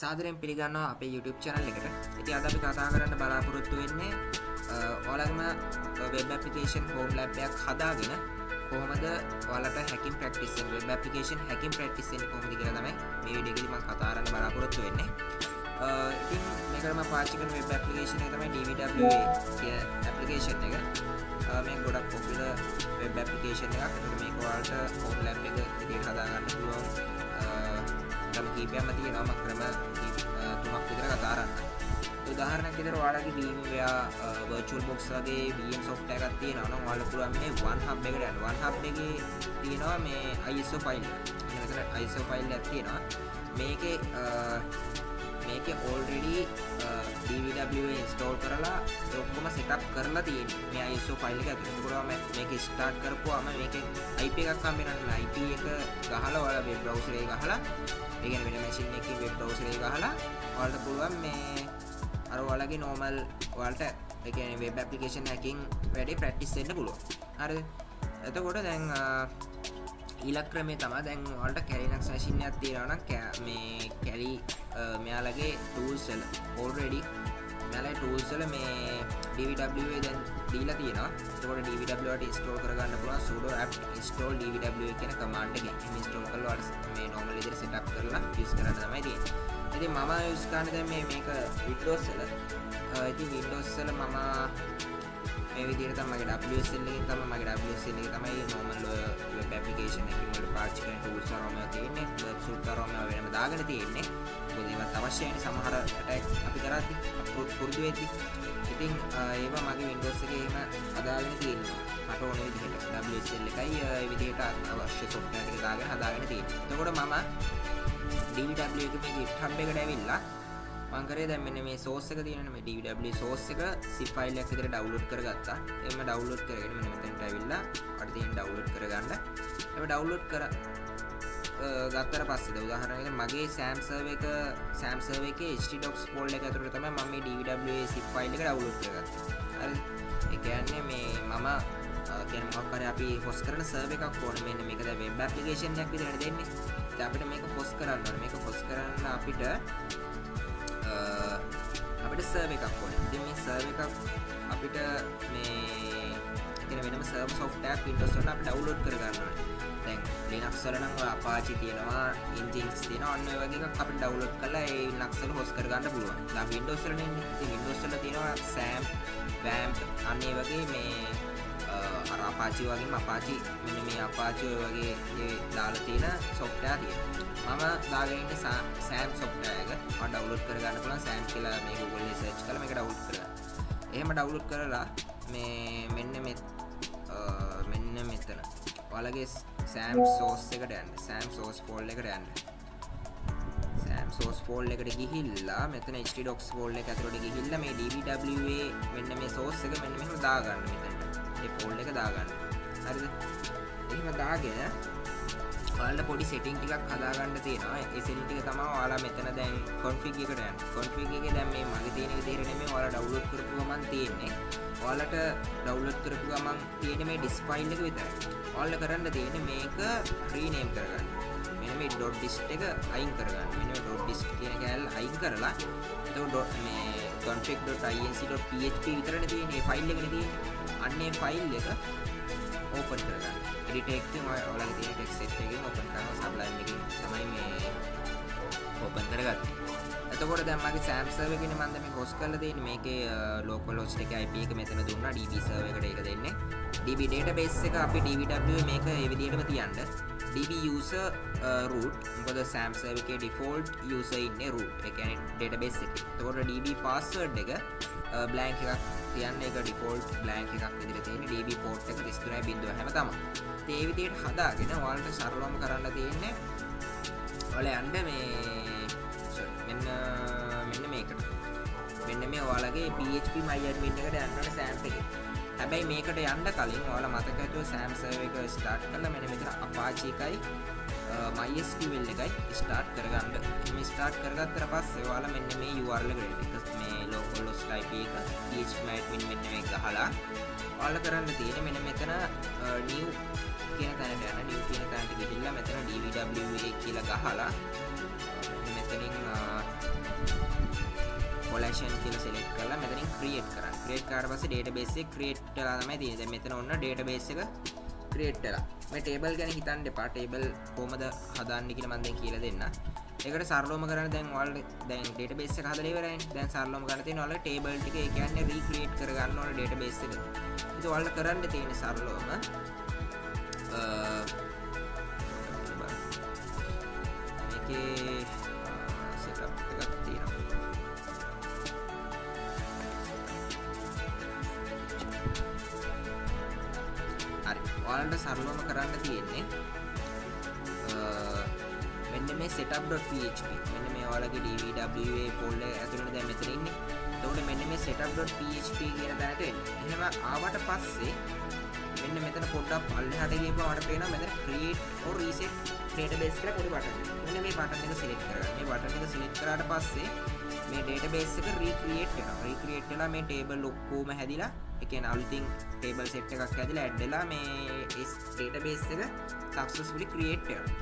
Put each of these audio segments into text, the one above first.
සාදරයෙන් පිළිගන්නවා අපේ YouTube channel එකට. ඉතින් අද අපි කතා කරන්න බලාපොරොත්තු වෙන්නේ ඔයාලගේම web application home lab එකක් හදාගෙන කොහොමද ඔයාලට hacking practice වෙන web application hacking practice වෙන්නේ කොහොමද කියලා තමයි මේ වීඩියෝ එකේදී මම කතා කරන්න බලාපොරොත්තු වෙන්නේ. ඉතින් මේකට මම පාවිච්චි කරන web application එක තමයි DVWA කියන application එක. මේක ගොඩක් popular web application එකක්. ඒකට මේක ඔයාලට home lab එක විදිහට හදාගන්න පුළුවන්. ක්‍රම කීපයක්ම තියෙනවා. මම ක්‍රම තුනක් විතර කතා කරන්න. උදාහරණයක් විදිහට ඔයාලගේ VMware virtual box වගේ VM software එකක් තියෙනවා නම් ඔයාලට පුළුවන් මේ OneHub එකට යන්න. OneHub එකේ තියෙනවා මේ ISO file එක. මෙතන ISO file එකක් තියෙනවා. මේකේ already DVWA install කරලා ඒ ඔක්කොම setup කරලා තියෙනවා. මේ ISO file එක ඇතුළේ. ඒකෝරම මේක start කරපුවාම මේකෙන් IP එකක් හම්බ වෙනවා. IP එක ගහලා ඔයාලා web browser එක ගහලා ඒ කියන්නේ වෙන machine එකකින් web browser එක ගහලා ඔයාලට පුළුවන් මේ අර ඔයාලගේ normal ඔයාලට ඒ කියන්නේ web application hacking වැඩේ practice වෙන්න පුළුවන්. හරිද? එතකොට දැන් ඊළඟ ක්‍රමය තමයි දැන් ඔයාලට Kali Linux machine එකක් තියෙනවා නම් මේ Kali මෙයාලගේ tools වල already මෙයාලගේ tools වල මේ DVWA දැන් දීලා තියෙනවා. එතකොට DVWA වලට install කරගන්න පුළුවන් sudo apt install DVWA කියන command එකෙන්. එහෙම install කරලා ඔයාලට මේ normal විදිහට setup කරලා use කරන්න තමයි තියෙන්නේ. ඉතින් මම use කරන්නේ දැන් මේක Windows වල. ඉතින් Windows වල මම මේ විදිහට තමයි මගේ WSL එකෙන් තමයි normal web application එකකින් වල පාවිච්චි කරන tools අරම තියෙන්නේ. web suite අරම වෙනම දාගෙන තියෙන්නේ. මොකද ඒවත් අවශ්‍යයි සමහර attack අපි කරද්දී පුරුදු වෙද්දී. ඉතින් ඒවා මගේ Windows එකේ එහෙම හදාගෙන තියෙනවා. මට ඕන විදිහට WSL එකයි ඒ විදිහට අවශ්‍ය software ටික දාගෙන හදාගෙන තියෙනවා. එතකොට මම DVWA එකේ මේ GitHub එකට ඇවිල්ලා මම කරේ දැන් මෙන්න මේ source එක තියෙනනේ මේ DVWA source එක zip file එකක් විදිහට download කරගත්තා. එහෙම download කරගෙන මෙන්න මෙතනට ඇවිල්ලා අපිට තියෙන download කරගන්න. එහෙම download ගත්තට පස්සේ උදාහරණයක් මගේ SAM server එකේ htdocs folder එක ඇතුළේ තමයි මම මේ DVWA zip file එක download කරගත්තේ. හරිද? ඒ කියන්නේ මේ මම කියන්නේ මොකක් හරි අපි host කරන server එකක් ඕනේ. මෙන්න මේක දැන් web application එකක් විදිහට දෙන්නේ. ඉතින් අපිට මේක host කරන්න ඕනේ. මේක host කරන්න අපිට server එකක් ඕනේ. ඉතින් මේ server එකක් අපිට මේ එතන වෙනම server software එකක් Windows වල අපි download කරගන්න ඕනේ. දැන් Linux වල නම් ඔය Apache තියෙනවා, Nginx තියෙනවා, අන්න ඔය වගේ එකක් අපිට download කරලා ඒ Linux වල host කරගන්න පුළුවන්. දැන් Windows වල නෙන්නේ. ඉතින් Windows වල තියෙනවා SAM, WAMP අන්න ඒ වගේ මේ අර Apache වගේම Apache මෙන්න මේ Apache ඔය වගේ ඒ දාලා තියෙන software තියෙනවා. මම දාගෙන ඉන්නේ SAM software එක. මම download කරගන්න පුළුවන් SAM කියලා මේ Google එකේ search කරලා මේක download කරගන්න. එහෙම download කරලා මේ මෙන්න මෙතන ඔයාලගේ SAM source එකට යන්න. SAM source folder එකට යන්න. SAM source folder එකට ගිහිල්ලා මෙතන htdocs folder එක ඇතුළට ගිහිල්ලා මේ DVWA මෙන්න මේ source එක මෙන්න මෙහෙම දාගන්න මෙතනට. මේ folder එක දාගන්න. හරිද? එහෙම දාගෙන ඔයාලට පොඩි setting ටිකක් හදාගන්න තියෙනවා. ඒ setting ටික තමයි ඔයාලා මෙතන දැන් config එකට යන්න. config එකේ දැන් මේ මගේ තියෙන විදිහට නෙමෙයි ඔයාලා download කරපු ගමන් තියෙන්නේ. ඔයාලට download කරපු ගමන් තියෙන මේ disk file එක විතරයි. ඔයාලට කරන්න තියෙන්නේ මේක rename කරගන්න. මෙන්න මේ .dist එක අයින් කරගන්න. මෙන්න මේ .dist කියන කෑල්ල අයින් කරලා එතකොට මේ config.inc.php විතරනේ තියෙන්නේ. මේ file එකනේ තියෙන්නේ. අන්න ඒ file එක open කරගන්න. edit එකකින් ඔයාලගේ තියෙන text set එකකින් open කරනවා. sublime එකකින් තමයි මේ open කරගත්තේ. එතකොට දැන් මගේ SAM server එකනේ මම දැන් මේක host කරලා තියෙන්නේ. මේකේ local host එකේ IP එක මෙතන දුන්නා. DB server එකට ඒක දෙන්නේ. DB database එක අපි DVWA මේක ඒ විදිහටම තියන්න. DB user root මොකද SAM server එකේ default user ඉන්නේ root. ඒ කියන්නේ database එකේ. එතකොට DB password එක blank එකක් තියන්න. ඒක default blank එකක් විදිහට තියෙන්නේ. DB port එක 33.0 හැම තමයි. ඉතින් ඒ විදිහට හදාගෙන ඔයාලට සරලවම කරන්න තියෙන්නේ ඔයාලා යන්න මේ මෙන්න මේකට. මෙන්න මේ ඔයාලගේ PHP my admin එකට යන්න ඕනේ SAM එකේ. හැබැයි මේකට යන්න කලින් ඔයාලා මතක ඇතුව SAM server එක start කරලා මෙන්න මෙතන Apache එකයි MySQL එකයි start කරගන්න. මේ start කරගත්තට පස්සේ ඔයාලා මෙන්න මේ URL එකට මේ localhost IP එක PHP my admin මෙන්න මේක ගහලා ඔයාලා කරන්න තියෙන්නේ මෙන්න මෙතන new කියන තැනට යන. new කියන තැනට ගිහිල්ලා මෙතන DVWA කියලා ගහලා මෙතනින් කොලැෂන් කියලා select කරලා මෙතනින් create කරන්න. create කරාට පස්සේ database එක create වෙලා තමයි තියෙන්නේ. දැන් මෙතන ඔන්න database එක create වෙලා. මේ table ගැන හිතන්න එපා. table කොහමද හදාන්නේ කියලා මම දැන් කියලා දෙන්න. ඒකට සරලවම කරන්න දැන් ඔයාලට දැන් database එක හදලා ඉවරයිනේ. දැන් සරලවම කරන්න තියෙන ඔයාලට table ටික ඒ කියන්නේ recreate කරගන්න ඕන database එක. ඒක ඔයාලට කරන්න තියෙන සරලවම මේකේ setup එකක් තියෙනවා. හරි. ඔයාලට සරලවම කරන්න තියෙන්නේ මෙන්න මේ setup.php මෙන්න මේ ඔයාලගේ dvwa folder ඇතුළේ දැන් මෙතන ඉන්නේ. එතකොට මෙන්න මේ setup.php කියන තැනට එන්න. එහෙම ආවට පස්සේ මෙන්න මෙතන පොඩ්ඩක් පල්ලෙහාට ගිහම අපිට පේනවා මෙතන create or reset database කියලා පොඩි බටන් එකක්. මෙන්න මේ බටන් එක select කරගන්න. මේ බටන් එක select කරාට පස්සේ මේ database එක recreate වෙනවා. recreate වෙලා මේ table ඔක්කොම හැදිලා ඒ කියන්නේ අලුතින් table set එකක් හැදිලා add වෙලා මේ database එක successfully create වෙනවා.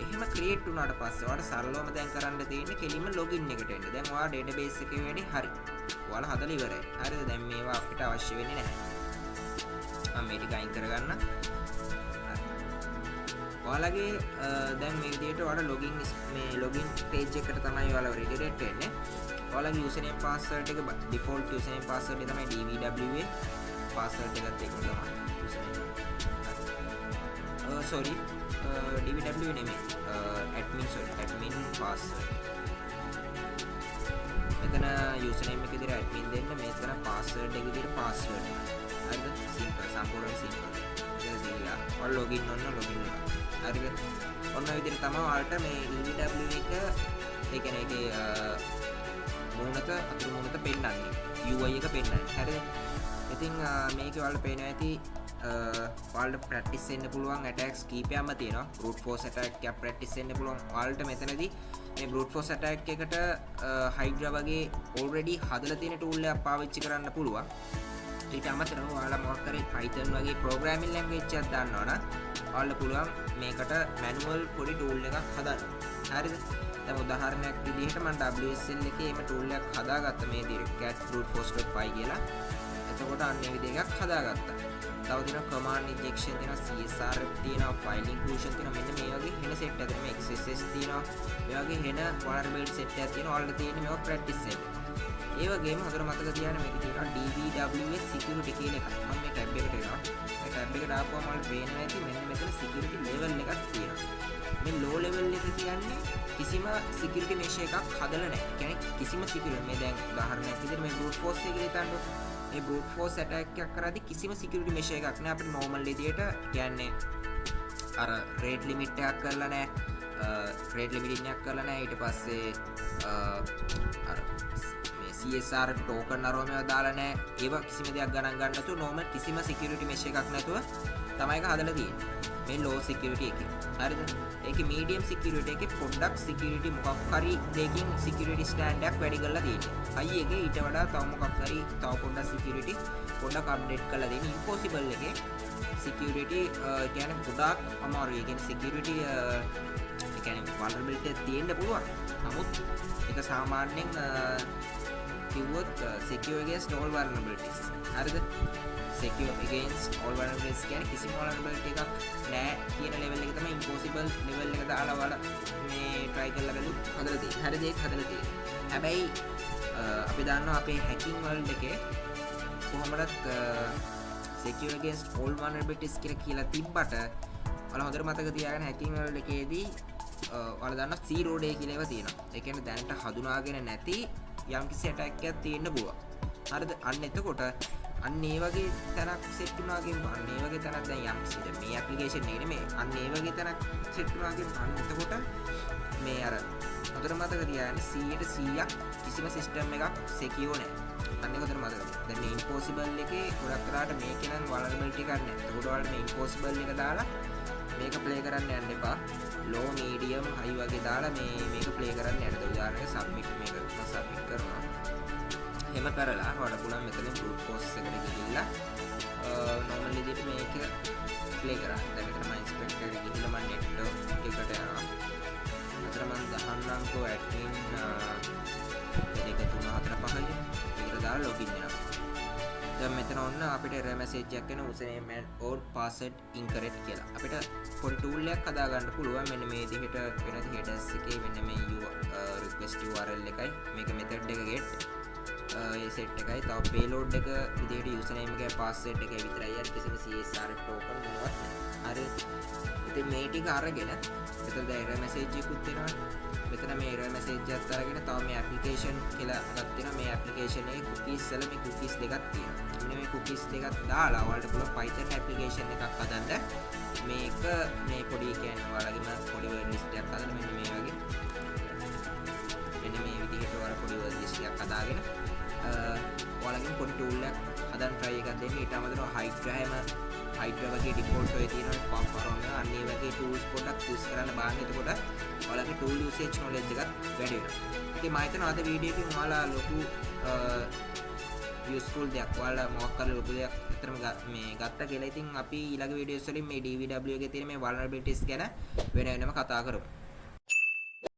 එහෙම create වුණාට පස්සේ ඔයාලට සරලවම දැන් කරන්න තියෙන්නේ කෙලින්ම login එකට එන්න. දැන් ඔයා database එකේ වැඩි හරි. ඔයාලා හදලා ඉවරයි. හරිද? දැන් මේවා අපිට අවශ්‍ය වෙන්නේ නැහැ. මම මේ ටික අයින් කරගන්න. ඔයාලගේ දැන් මේ විදිහට ඔයාලා login page එකට තමයි ඔයාලා redirect වෙන්නේ. ඔයාලගේ username password එක default username password එක තමයි dvwa password එකත් ඒක තමයි. sorry dvw නෙමෙයි admin password. මෙතන username එක විදිහට admin දෙන්න, මෙතන password එක විදිහට password. හරිද? simple සම්පූර්ණ simple. ඒක දීලා ඔයාලා login වුණා. හරිද? ඔන්න ඔය විදිහට තමයි ඔයාලට මේ dvw එක ඒ කියන්නේ ඒකේ අතුරු මූණත පෙන්නන්නේ. UI එක පෙන්නන්නේ. හරිද? ඉතින් මේකේ ඔයාලට පේනවා ඇති ඔයාලට ප්‍රැක්ටිස් වෙන්න පුළුවන් attacks කීපයක්ම තියෙනවා. brute force attack එකක් ප්‍රැක්ටිස් වෙන්න පුළුවන්. ඔයාලට මෙතනදී මේ brute force attack එකට Hydra වගේ already හදලා තියෙන tool එකක් පාවිච්චි කරන්න පුළුවන්. ඊට අමතරව ඔයාලා මොකක් කරේ Python වගේ programming language එකක් දන්නවනම් ඔයාලට පුළුවන් මේකට manual පොඩි tool එකක් හදන්න. හරිද? දැන් උදාහරණයක් විදිහට මම WSL එකේ මේ tool එකක් හදාගත්තා මේ විදිහට cat brute force.py කියලා. එතකොට අන්න මේ විදිහ එකක් හදාගත්තා. තව තියෙනවා command injection තියෙනවා, CSRF තියෙනවා, file inclusion තියෙනවා. මෙන්න මේ වගේ වෙන set එකක් තියෙනවා. XSS තියෙනවා. මේ වගේ වෙන vulnerability set එකක් තියෙනවා. ඔයාලට තියෙන්නේ මේවා practice වෙන්න. ඒ වගේම හොඳට මතක තියාගන්න මේක තියෙනවා dvwa security කියන එක. මම මේ tab එකට එනවා. මේ tab එකට ආපුවම ඔයාලට පේනවා ඇති මෙන්න මෙතන security level එකක් තියෙනවා. මේ low level එක කියන්නේ කිසිම security mesh එකක් හදලා නැහැ. කියන්නේ කිසිම security මේ දැන් උදාහරණයක් විදිහට මේ brute force එක හිතන්න. මේ brute force attack එකක් කරද්දී කිසිම security mesh එකක් නැහැ. අපිට normal විදිහට කියන්නේ අර rate limit එකක් කරලා නැහැ. rate limiting එකක් කරලා නැහැ. ඊට පස්සේ අර මේ CSRF token අරව මේවා දාලා නැහැ. ඒව කිසිම දෙයක් ගණන් ගන්න නැතුව normal කිසිම security mesh එකක් නැතුව තමයි ඒක හදලා තියෙන්නේ. මේ low security එකේ. හරිද? ඒකේ medium security එකේ පොඩ්ඩක් security මොකක් හරි දෙකකින් security standard එකක් වැඩි කරලා තියෙනවා. high එකේ ඊට වඩා තව මොකක් හරි තව පොඩ්ඩක් security පොඩ්ඩක් update කරලා දෙන්නේ. impossible එකේ security කියන්නේ ගොඩාක් අමාරුයි. ඒ කියන්නේ security ඒ කියන්නේ vulnerability තියෙන්න පුළුවන්. නමුත් ඒක සාමාන්‍යයෙන් කිව්වොත් secure against all vulnerabilities. හරිද? secure against all vulnerabilities කියන්නේ කිසිම vulnerability එකක් නැහැ කියන level එක තමයි impossible level එක දාලා වල මේ try කරලා බලු හදලා තියෙන්නේ. හරිද? ඒක හදලා තියෙන්නේ. හැබැයි අපි දන්නවා අපේ hacking world එකේ කොහොමදත් secure against all vulnerabilities කියලා තිබ්බට ඔයාලා හොඳට මතක තියාගන්න hacking world එකේදී ඔයාලා දන්නවා zero day කියලා ඒවා තියෙනවා. ඒ කියන්නේ දැනට හඳුනාගෙන නැති යම්කිසි attack එකක් තියෙන්න පුළුවන්. හරිද? අන්න එතකොට අන්න ඒ වගේ තැනක් සෙට් වුණාගෙන් අන්න ඒ වගේ තැනක් දැන් යම්කිසි මේ ඇප්ලිකේෂන් එකේ නෙමෙයි අන්න ඒ වගේ තැනක් සෙට් වුණාගෙන් අන්න එතකොට මේ අර හොඳට මතක තියාගන්න 100% කිසිම සිස්ටම් එකක් secure නැහැ. අන්න ඒක හොඳට මතක තියාගන්න. දැන් මේ impossible එකේ ගොඩක් කරාට මේකේ නම් vulnerability එකක් නැහැ. ඒකට ඔයාලට මේ impossible එක දාලා මේක play කරන්න යන්න එපා. low medium high වගේ දාලා මේක play කරන්න යන්න. උදාහරණයක් submit මේක මම submit කරනවා. එහෙම කරලා ඔයාලට පුළුවන් මෙතනින් brute force එකට ගිහිල්ලා normal විදිහට මේක play කරන්න. දැන් මෙතන මම inspector එකට ගිහිල්ලා මම network එකට යනවා. මෙතන මම දහන්නම්කෝ admin 2 3 4 5 විතර දාලා ලොගින් වෙනවා. දැන් මෙතන ඔන්න අපිට error message එකක් එන username and or password incorrect කියලා. අපිට පොඩි tool එකක් හදා ගන්න පුළුවන්. මෙන්න මේ විදිහට වෙන headers එකේ මෙන්න මේ request URL එකයි මේක method එක get ඒ set එකයි තව payload එක විදිහට username එකයි password එකයි විතරයි යන්නේ කිසිම CSRF token මොනවත් නැහැ. හරි. ඉතින් මේ ටික අරගෙන මෙතන දැන් error message එකකුත් එනවා. මෙතන මේ error message එකත් අරගෙන තව මේ application කියලා එකක් තියෙනවා. මේ application එකේ cookies වල මේ cookies දෙකක් තියෙනවා. මෙන්න මේ cookies දෙකක් දාලා ඔයාලට පුළුවන් Python application එකක් හදන්න. මේක මේ පොඩි කියන්නේ ඔයාලගේම පොඩි word list එකක් හදලා මෙන්න මේ වගේ මෙන්න මේ විදිහට ඔයාලා පොඩි word list එකක් හදාගෙන ඔයාලගෙන් පොඩි tool එකක් හදන්න try එකක් දෙන්න. ඊට අමතරව Hydra වගේ default ඔය තියෙනවා පම්පරෝන අන්නේ වගේ tools පොඩක් use කරන්න බලන්න. එතකොට ඔයාලගේ tool usage knowledge එකත් වැඩි වෙනවා. ඉතින් මම හිතනවා අද වීඩියෝ එකෙන් ඔයාලා ලොකු useful දෙයක් ඔයාලා මොකක් කරලා ලොකු දෙයක් අතරම මේ ගත්තා කියලා. ඉතින් අපි ඊළඟ වීඩියෝස් වලින් මේ DVW එකේ තියෙන මේ vulnerabilities ගැන වෙන වෙනම කතා කරමු.